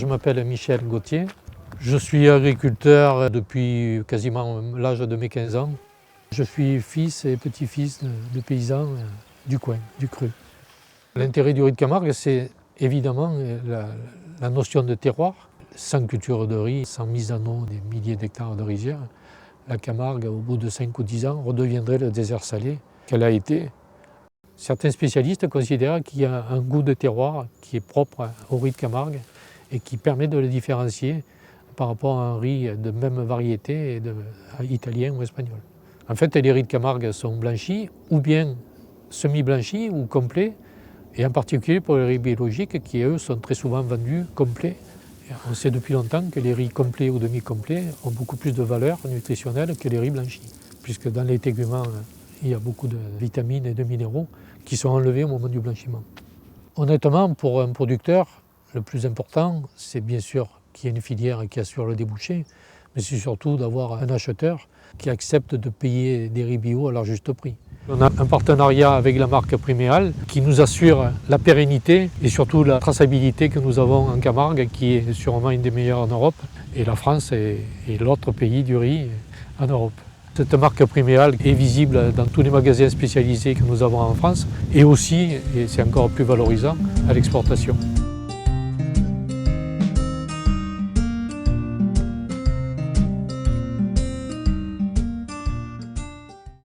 m'appelle Michel Gauthier. Je suis agriculteur depuis quasiment l'âge de mes 15 ans. Je suis fils et petit-fils de paysans du coin, du Cru. L'intérêt du riz de Camargue, c'est évidemment la notion de terroir. Sans culture de riz, sans mise en eau des milliers d'hectares de rizières, la Camargue, au bout de 5 ou 10 ans, redeviendrait le désert salé qu'elle a été. Certains spécialistes considèrent qu'il y a un goût de terroir qui est propre au riz de Camargue et qui permet de le différencier par rapport à un riz de même variété italien ou espagnol. En fait, les riz de Camargue sont blanchis ou bien semi-blanchis ou complets, et en particulier pour les riz biologiques qui, eux, sont très souvent vendus complets. On sait depuis longtemps que les riz complets ou demi-complets ont beaucoup plus de valeur nutritionnelle que les riz blanchis, puisque dans les téguments, il y a beaucoup de vitamines et de minéraux qui sont enlevés au moment du blanchiment. Honnêtement, pour un producteur, le plus important, c'est bien sûr qu'il y ait une filière qui assure le débouché, mais c'est surtout d'avoir un acheteur qui accepte de payer des riz bio à leur juste prix. On a un partenariat avec la marque Priméal qui nous assure la pérennité et surtout la traçabilité que nous avons en Camargue, qui est sûrement une des meilleures en Europe, et la France est l'autre pays du riz en Europe. Cette marque Priméal est visible dans tous les magasins spécialisés que nous avons en France et aussi, et c'est encore plus valorisant, à l'exportation.